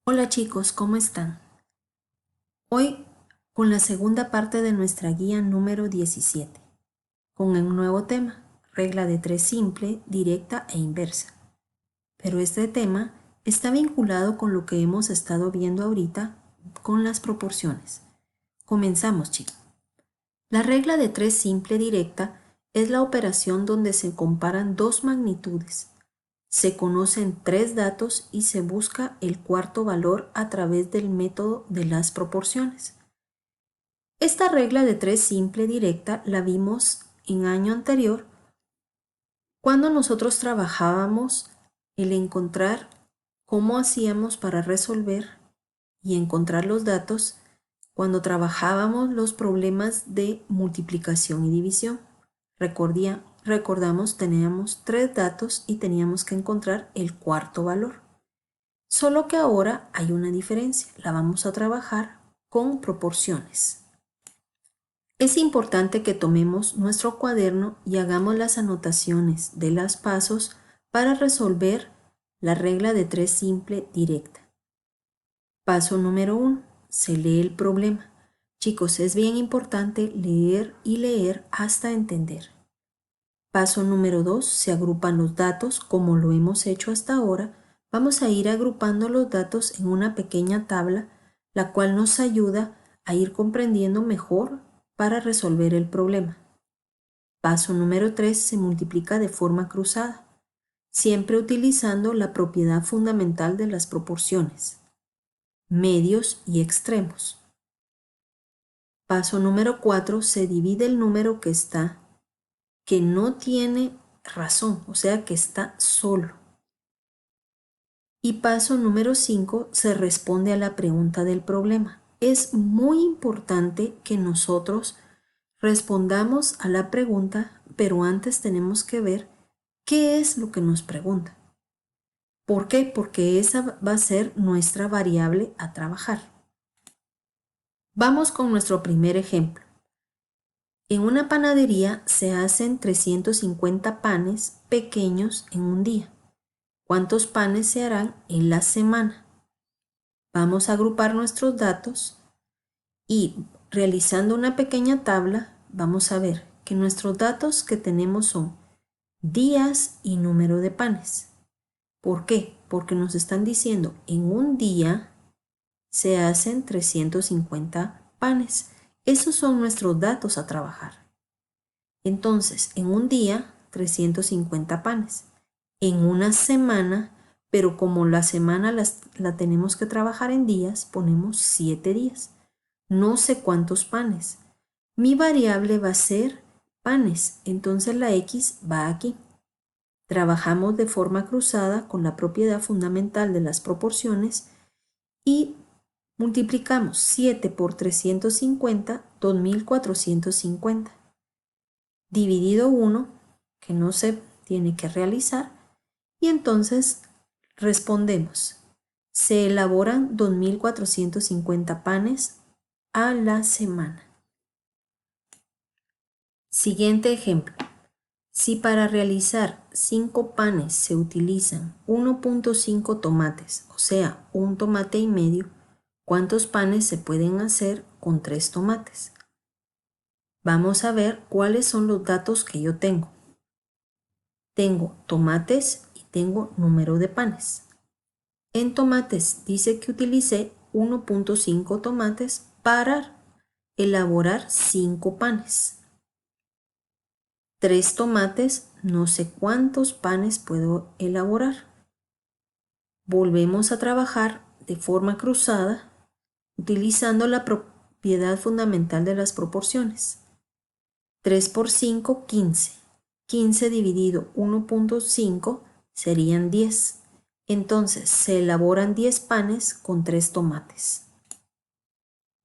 Hola chicos, ¿cómo están? Hoy con la segunda parte de nuestra guía número 17, con un nuevo tema, regla de tres simple, directa e inversa. Pero este tema está vinculado con lo que hemos estado viendo ahorita con las proporciones. Comenzamos, chicos. La regla de tres simple directa es la operación donde se comparan dos magnitudes. Se conocen tres datos y se busca el cuarto valor a través del método de las proporciones. Esta regla de tres simple directa la vimos en año anterior cuando nosotros trabajábamos el encontrar cómo hacíamos para resolver y encontrar los datos cuando trabajábamos los problemas de multiplicación y división. Recordamos, teníamos tres datos y teníamos que encontrar el cuarto valor. Solo que ahora hay una diferencia, la vamos a trabajar con proporciones. Es importante que tomemos nuestro cuaderno y hagamos las anotaciones de los pasos para resolver la regla de tres simple directa. Paso número 1. Se lee el problema. Chicos, es bien importante leer y leer hasta entender. Paso número 2. Se agrupan los datos como lo hemos hecho hasta ahora. Vamos a ir agrupando los datos en una pequeña tabla, la cual nos ayuda a ir comprendiendo mejor para resolver el problema. Paso número 3. Se multiplica de forma cruzada, siempre utilizando la propiedad fundamental de las proporciones, medios y extremos. Paso número 4. Se divide el número que no tiene razón, o sea que está solo. Y paso número 5. Se responde a la pregunta del problema. Es muy importante que nosotros respondamos a la pregunta, pero antes tenemos que ver qué es lo que nos pregunta. ¿Por qué? Porque esa va a ser nuestra variable a trabajar. Vamos con nuestro primer ejemplo. En una panadería se hacen 350 panes pequeños en un día. ¿Cuántos panes se harán en la semana? Vamos a agrupar nuestros datos y realizando una pequeña tabla vamos a ver que nuestros datos que tenemos son días y número de panes. ¿Por qué? Porque nos están diciendo en un día se hacen 350 panes. Esos son nuestros datos a trabajar. Entonces, en un día, 350 panes. En una semana, pero como la semana la tenemos que trabajar en días, ponemos 7 días. No sé cuántos panes. Mi variable va a ser panes, entonces la X va aquí. Trabajamos de forma cruzada con la propiedad fundamental de las proporciones y multiplicamos 7 por 350, 2450. Dividido 1, que no se tiene que realizar, y entonces respondemos. Se elaboran 2450 panes a la semana. Siguiente ejemplo. Si para realizar 5 panes se utilizan 1.5 tomates, o sea, un tomate y medio, ¿cuántos panes se pueden hacer con 3 tomates? Vamos a ver cuáles son los datos que yo tengo. Tengo tomates y tengo número de panes. En tomates dice que utilicé 1.5 tomates para elaborar 5 panes. 3 tomates, no sé cuántos panes puedo elaborar. Volvemos a trabajar de forma cruzada utilizando la propiedad fundamental de las proporciones. 3 por 5, 15. 15 dividido 1.5 serían 10. Entonces se elaboran 10 panes con 3 tomates.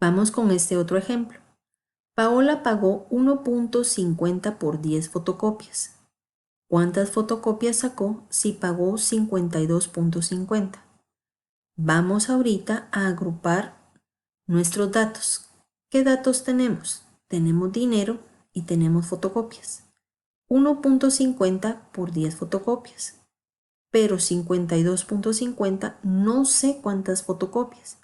Vamos con este otro ejemplo. Paola pagó 1.50 por 10 fotocopias. ¿Cuántas fotocopias sacó si pagó 52.50? Vamos ahorita a agrupar nuestros datos. ¿Qué datos tenemos? Tenemos dinero y tenemos fotocopias. 1.50 por 10 fotocopias. pero 52.50 no sé cuántas fotocopias.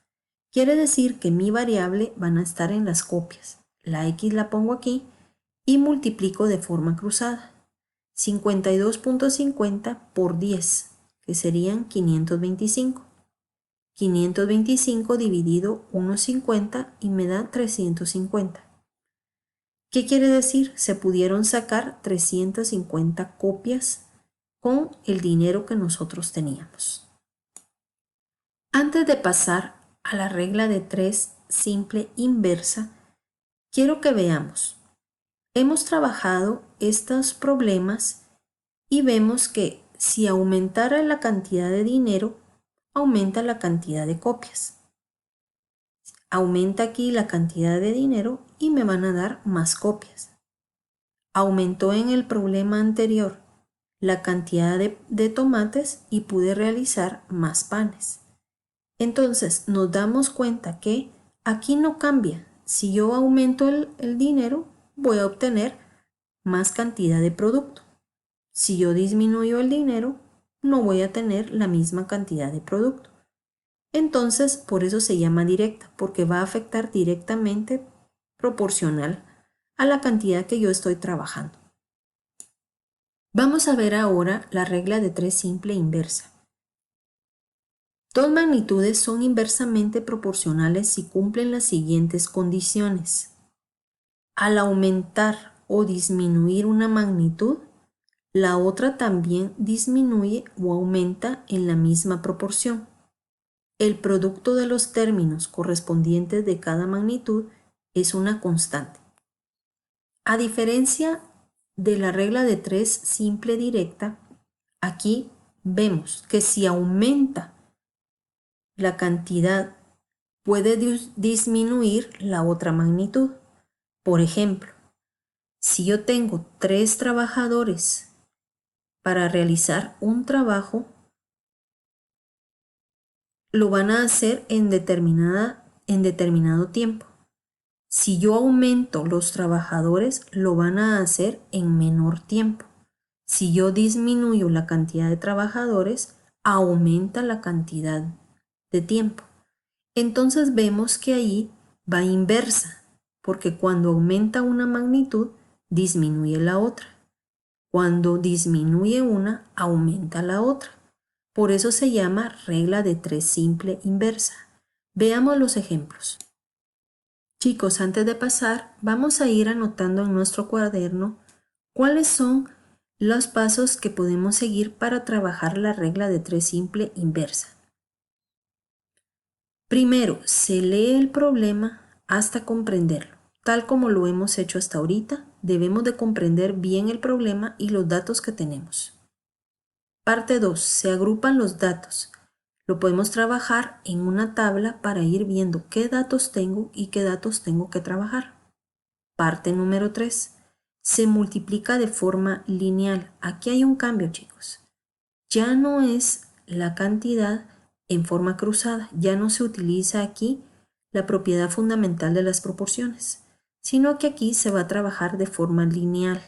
Quiere decir que mi variable van a estar en las copias. La X la pongo aquí y multiplico de forma cruzada. 52.50 por 10, que serían 525. 525 dividido 1,50 y me da 350. ¿Qué quiere decir? Se pudieron sacar 350 copias con el dinero que nosotros teníamos. Antes de pasar a la regla de 3 simple inversa, quiero que veamos. Hemos trabajado estos problemas y vemos que si aumentara la cantidad de dinero, aumenta la cantidad de copias. Aumenta aquí la cantidad de dinero y me van a dar más copias. Aumentó en el problema anterior la cantidad de tomates y pude realizar más panes. Entonces nos damos cuenta que aquí no cambia. Si yo aumento el dinero, voy a obtener más cantidad de producto. Si yo disminuyo el dinero, no voy a tener la misma cantidad de producto. Entonces, por eso se llama directa, porque va a afectar directamente proporcional a la cantidad que yo estoy trabajando. Vamos a ver ahora la regla de 3 simple inversa. Dos magnitudes son inversamente proporcionales si cumplen las siguientes condiciones. Al aumentar o disminuir una magnitud, la otra también disminuye o aumenta en la misma proporción. El producto de los términos correspondientes de cada magnitud es una constante. A diferencia de la regla de 3 simple directa, aquí vemos que si aumenta la cantidad puede disminuir la otra magnitud. Por ejemplo, si yo tengo 3 trabajadores para realizar un trabajo, lo van a hacer en determinado tiempo. Si yo aumento los trabajadores, lo van a hacer en menor tiempo. Si yo disminuyo la cantidad de trabajadores, aumenta la cantidad de tiempo. Entonces vemos que ahí va inversa, porque cuando aumenta una magnitud, disminuye la otra. Cuando disminuye una, aumenta la otra. Por eso se llama regla de 3 simple inversa. Veamos los ejemplos. Chicos, antes de pasar, vamos a ir anotando en nuestro cuaderno cuáles son los pasos que podemos seguir para trabajar la regla de 3 simple inversa. Primero, se lee el problema hasta comprenderlo. Tal como lo hemos hecho hasta ahorita, debemos de comprender bien el problema y los datos que tenemos. Parte 2. Se agrupan los datos. Lo podemos trabajar en una tabla para ir viendo qué datos tengo y qué datos tengo que trabajar. Parte número 3. Se multiplica de forma lineal. Aquí hay un cambio, chicos. Ya no es la cantidad en forma cruzada. Ya no se utiliza aquí la propiedad fundamental de las proporciones, sino que aquí se va a trabajar de forma lineal.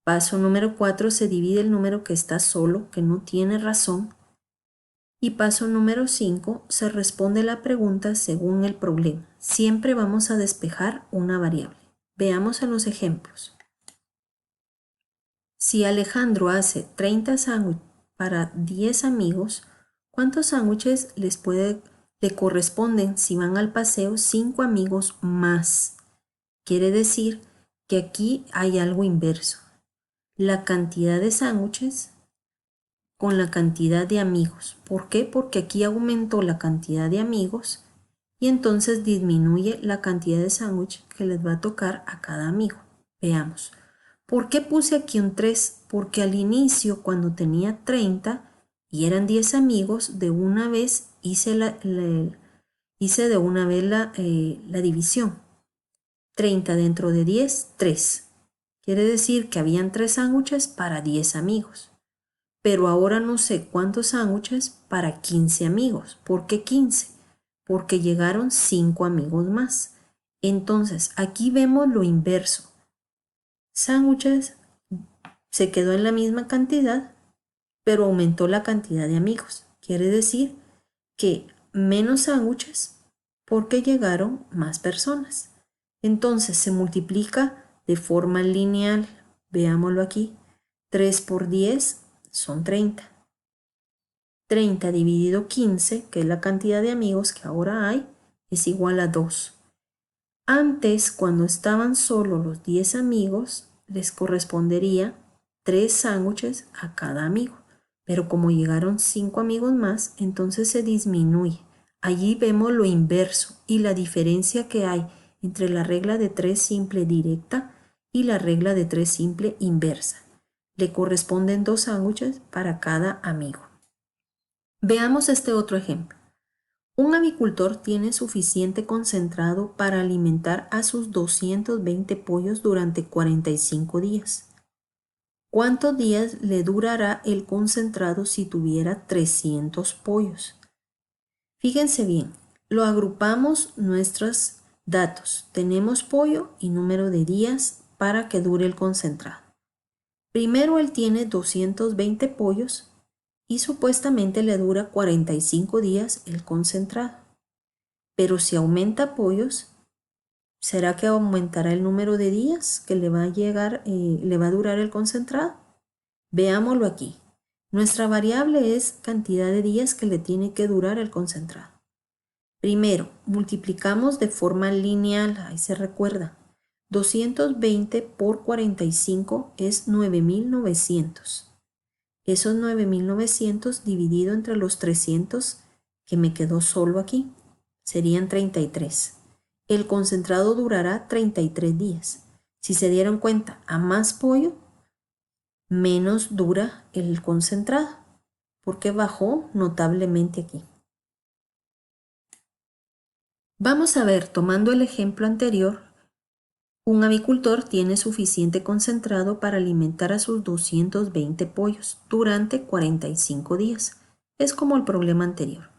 Paso número 4. Se divide el número que está solo, que no tiene razón. Y paso número 5. Se responde la pregunta según el problema. Siempre vamos a despejar una variable. Veamos en los ejemplos. Si Alejandro hace 30 sándwiches para 10 amigos, ¿cuántos sándwiches le corresponden si van al paseo 5 amigos más? Quiere decir que aquí hay algo inverso. La cantidad de sándwiches con la cantidad de amigos. ¿Por qué? Porque aquí aumentó la cantidad de amigos y entonces disminuye la cantidad de sándwich que les va a tocar a cada amigo. Veamos. ¿Por qué puse aquí un 3? Porque al inicio, cuando tenía 30 y eran 10 amigos, de una vez hice la división. 30 dentro de 10, 3. Quiere decir que habían 3 sándwiches para 10 amigos. Pero ahora no sé cuántos sándwiches para 15 amigos. ¿Por qué 15? Porque llegaron 5 amigos más. Entonces, aquí vemos lo inverso. Sándwiches se quedó en la misma cantidad, pero aumentó la cantidad de amigos. Quiere decir que menos sándwiches porque llegaron más personas. Entonces se multiplica de forma lineal. Veámoslo aquí. 3 por 10 son 30. 30 dividido 15, que es la cantidad de amigos que ahora hay, es igual a 2. Antes, cuando estaban solo los 10 amigos, les correspondería 3 sándwiches a cada amigo. Pero como llegaron 5 amigos más, entonces se disminuye. Allí vemos lo inverso y la diferencia que hay entre la regla de 3 simple directa y la regla de 3 simple inversa. Le corresponden 2 sándwiches para cada amigo. Veamos este otro ejemplo. Un avicultor tiene suficiente concentrado para alimentar a sus 220 pollos durante 45 días. ¿Cuántos días le durará el concentrado si tuviera 300 pollos? Fíjense bien, lo agrupamos nuestros datos. Tenemos pollo y número de días para que dure el concentrado. Primero él tiene 220 pollos y supuestamente le dura 45 días el concentrado. Pero si aumenta pollos, ¿será que aumentará el número de días que le va a durar el concentrado? Veámoslo aquí. Nuestra variable es cantidad de días que le tiene que durar el concentrado. Primero, multiplicamos de forma lineal, ahí se recuerda. 220 por 45 es 9.900. Esos 9.900 dividido entre los 300 que me quedó solo aquí, serían 33. El concentrado durará 33 días. Si se dieron cuenta, a más pollo, menos dura el concentrado, porque bajó notablemente aquí. Vamos a ver, tomando el ejemplo anterior, un avicultor tiene suficiente concentrado para alimentar a sus 220 pollos durante 45 días. Es como el problema anterior.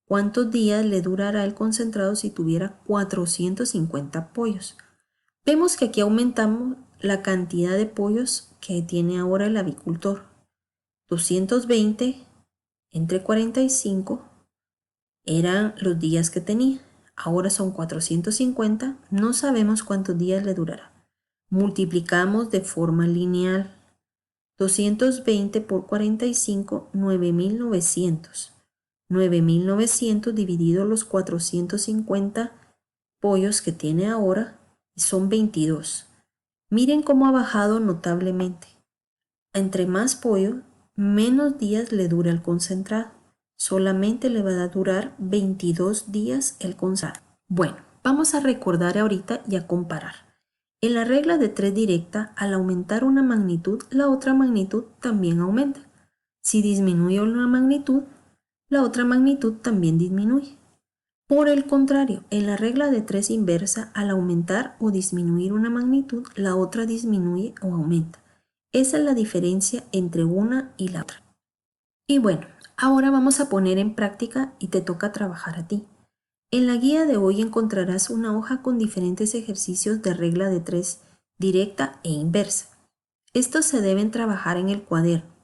¿Cuántos días le durará el concentrado si tuviera 450 pollos? Vemos que aquí aumentamos la cantidad de pollos que tiene ahora el avicultor. 220 entre 45 eran los días que tenía. Ahora son 450, no sabemos cuántos días le durará. Multiplicamos de forma lineal. 220 por 45, 9.900. 9.900 dividido los 450 pollos que tiene ahora son 22. Miren cómo ha bajado notablemente. Entre más pollo, menos días le dura el concentrado. Solamente le va a durar 22 días el concentrado. Bueno, vamos a recordar ahorita y a comparar. En la regla de 3 directa, al aumentar una magnitud, la otra magnitud también aumenta. Si disminuye una magnitud, la otra magnitud también disminuye. Por el contrario, en la regla de 3 inversa, al aumentar o disminuir una magnitud, la otra disminuye o aumenta. Esa es la diferencia entre una y la otra. Y bueno, ahora vamos a poner en práctica y te toca trabajar a ti. En la guía de hoy encontrarás una hoja con diferentes ejercicios de regla de 3 directa e inversa. Estos se deben trabajar en el cuaderno.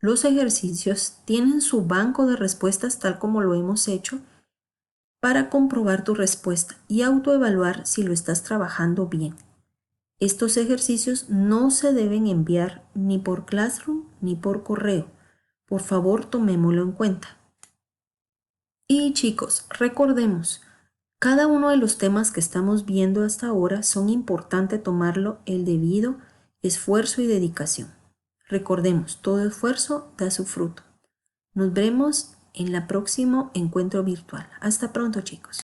Los ejercicios tienen su banco de respuestas tal como lo hemos hecho para comprobar tu respuesta y autoevaluar si lo estás trabajando bien. Estos ejercicios no se deben enviar ni por Classroom ni por correo. Por favor, tomémoslo en cuenta. Y chicos, recordemos, cada uno de los temas que estamos viendo hasta ahora son importantes tomarlo el debido esfuerzo y dedicación. Recordemos, todo esfuerzo da su fruto. Nos vemos en el próximo encuentro virtual. Hasta pronto, chicos.